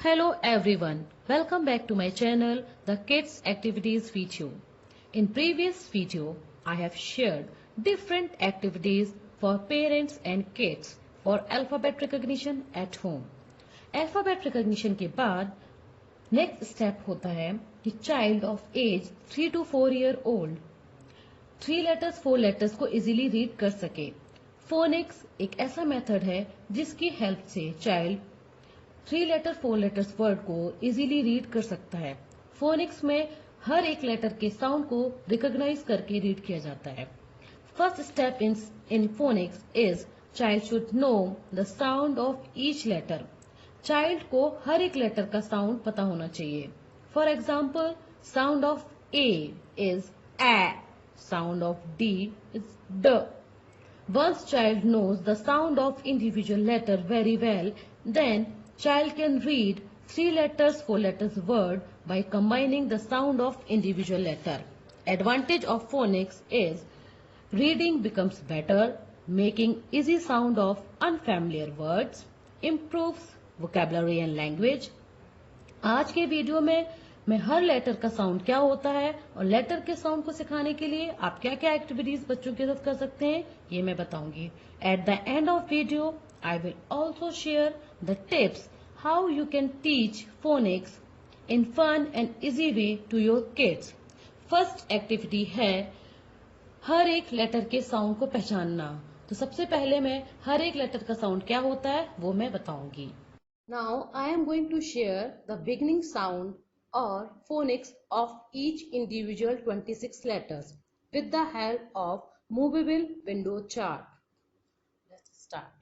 Hello everyone, welcome back to my channel The Kids Activities Video. In previous video, I have shared different activities for parents and kids for alphabet recognition at home. Alphabet recognition के बाद next step होता है कि child of as 3 to 4 year old 3 letters 4 letters को easily read कर सके. Phoenix एक ऐसा मेथड है जिसकी हेल्प से चाइल्ड 3 letter 4 letters वर्ड को इजीली रीड कर सकता है. फोनिक्स में हर एक लेटर के साउंड को रिकॉग्नाइज करके रीड किया जाता है. First step in phonics is child should know the sound of each letter. Child को हर एक लेटर का साउंड पता होना चाहिए. For example, sound of A is A, sound of D is ड. Once child knows the sound of individual letter very well, then child can read 3 letters 4 letters word by combining the sound of individual letter. Advantage of phonics is reading becomes better, making easy sound of unfamiliar words, improves vocabulary and language. आज के video में मैं हर letter का sound क्या होता है और letter के साउंड को सिखाने के लिए आप क्या क्या एक्टिविटीज बच्चों के साथ कर सकते हैं ये मैं बताऊंगी. At the end of video I will also share the tips how you can teach phonics in fun and easy way to your kids. First activity है हर एक लेटर के साउंड को पहचानना. तो सबसे पहले मैं हर एक लेटर का साउंड क्या होता है वो मैं बताऊंगी. Now I am going to share the beginning sound or phonics of each individual 26 letters with the help of movable window chart. Let's start.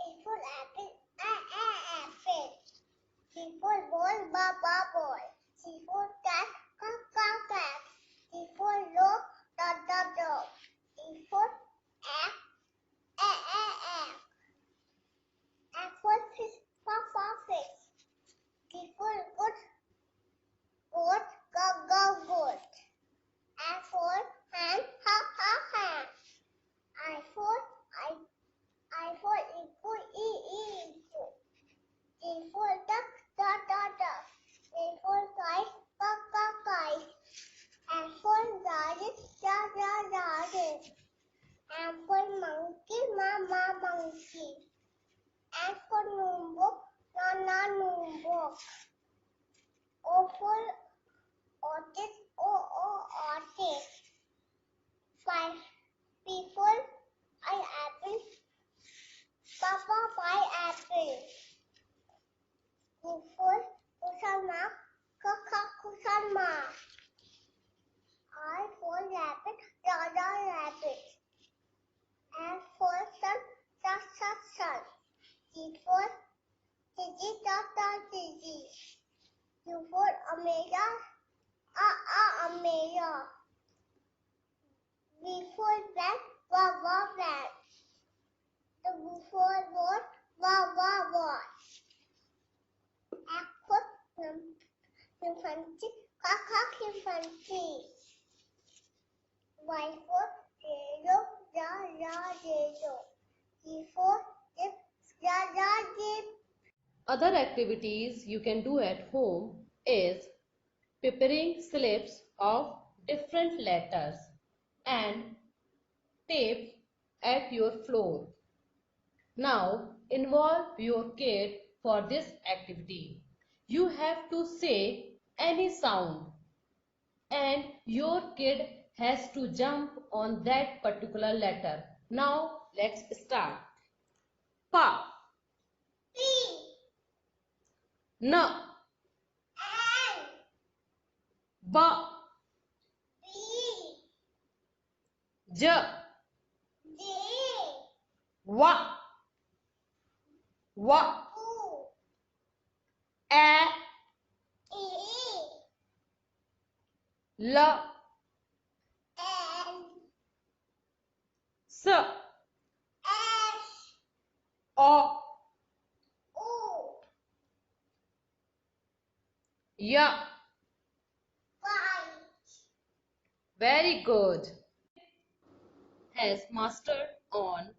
A for apple, apple. B for ball, ball. C for cat, cat. D for dog, dog. E for egg, egg. F for fish, fish. G for goat, goat. F for hand, hand. I for eagle. G for duck, duck. A for kite, kite. F for garden, garden. M for monkey, monkey. F for notebook, notebook. O for artist, artist. 5 people, apple. Papa apple. Q for question mark, question mark. R for rabbit, rabbit. S for sun, sun. T for Gigi. U for omega, omega. V for black, black. W for what, what. X for infantry, infantry. Y for zero. G for zip, zip. Other activities you can do at home is preparing slips of different letters and tape at your floor. Now involve your kid for this activity. You have to say any sound and your kid has to jump on that particular letter. Now let's start. Pa, P, na, N, ba, B, ja, D, wa, U, a, E, la, N, s, S, o, U, ya. Y. Very good. Has mastered on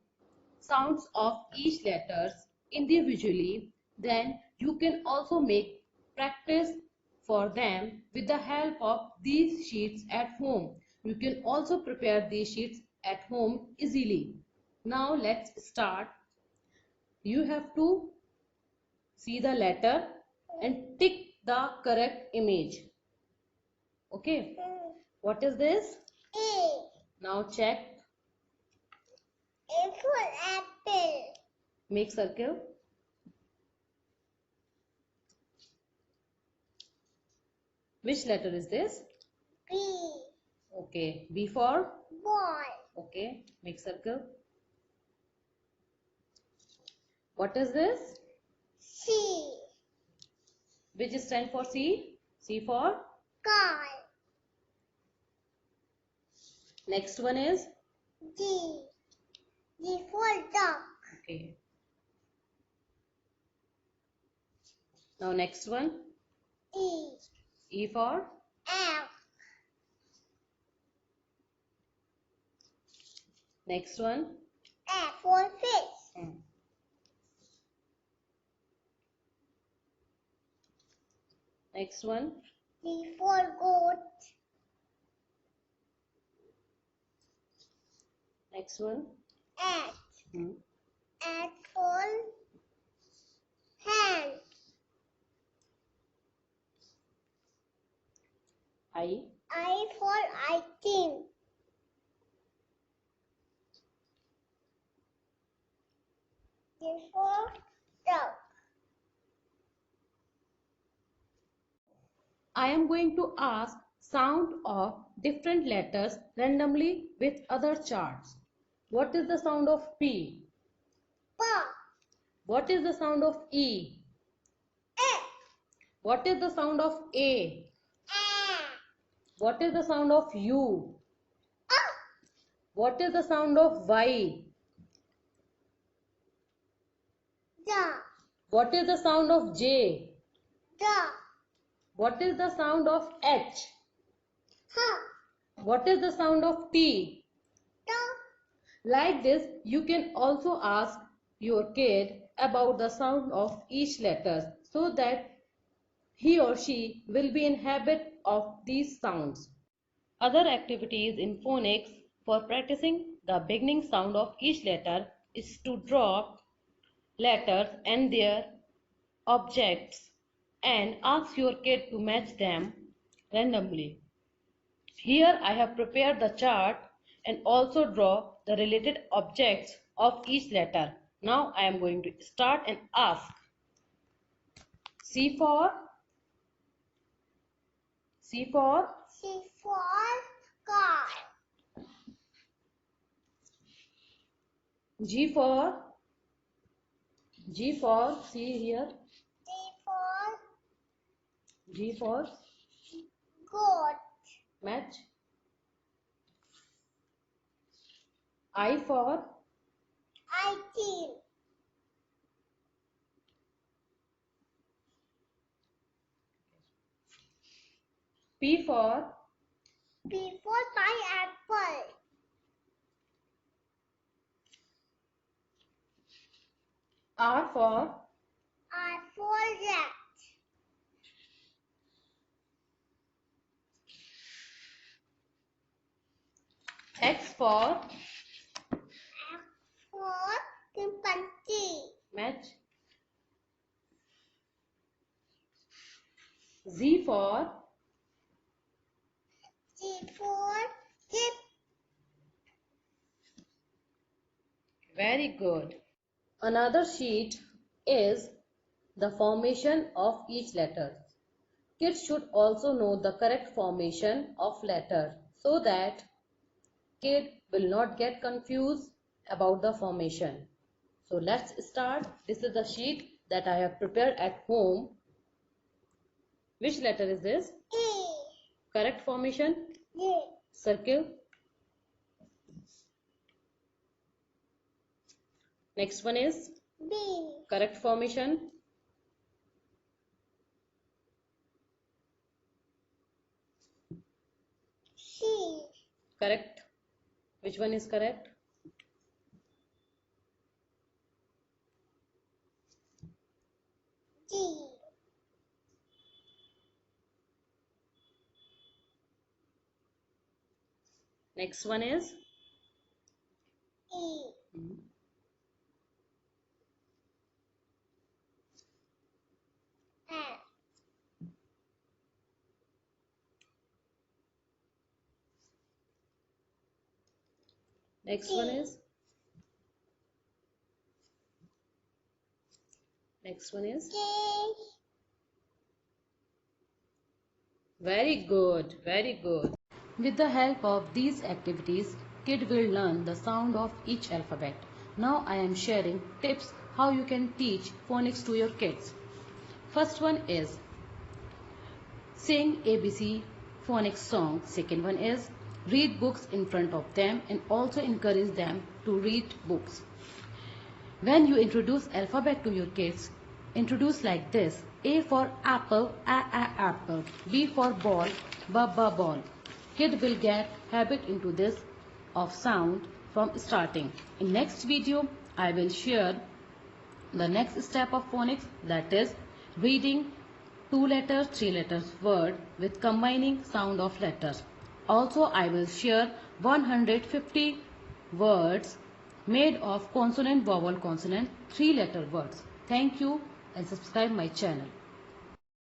sounds of each letters individually, then you can also make practice for them with the help of these sheets at home. You can also prepare these sheets at home easily. Now let's start. You have to see the letter and tick the correct image. Okay, what is this? A. Now check. A for apple. Make circle. Which letter is this? B. Okay, B for? Ball. Okay, make circle. What is this? C. Which stand for C? C for? Car. Next one is? D. D for dog. Okay. Now next one? E. E for? F. Next one? F for fish. Next one? G for goat. Next one? H. Hmm. H for hand. I? I for ice cream. G for dog. I am going to ask sound of different letters randomly with other charts. What is the sound of P? Pa. What is the sound of E? F. What is the sound of A? A. What is the sound of U? Ah. What is the sound of Y? Da. What is the sound of J? Da. What is the sound of H? Ha. What is the sound of T? Da. Like this, you can also ask your kid about the sound of each letter so that he or she will be in habit of these sounds. Other activities in phonics for practicing the beginning sound of each letter is to draw letters and their objects and ask your kid to match them randomly. Here I have prepared the chart and also draw the related objects of each letter. Now I am going to start and ask. C for? C for? C for car. G for? G for? See here. D for G for? goat. Match. I for? I team. P for? P for pineapple. R for? R for rat. X for? F for chimpanzee. Match. Z for? G for zip. Very good. Another sheet is the formation of each letter. Kids should also know the correct formation of letter so that kid will not get confused about the formation. So let's start. This is the sheet that I have prepared at home. Which letter is this? E. Correct formation? D. Circle. Next one is B. correct formation. C. Correct. Which one is correct? Next one is E. F. next G. one is next one is J. very good, very good. With the help of these activities, kid will learn the sound of each alphabet. Now I am sharing tips how you can teach phonics to your kids. First one is sing ABC phonics song. Second one is read books in front of them and also encourage them to read books. When you introduce alphabet to your kids, introduce like this: A for apple, a apple. B for ball, b ball. Kid will get habit into this of sound from starting. In next video, I will share the next step of phonics, that is reading 2 letters, 3 letters word with combining sound of letters. Also, I will share 150 words made of consonant, vowel, consonant, 3 letter words. Thank you and subscribe my channel.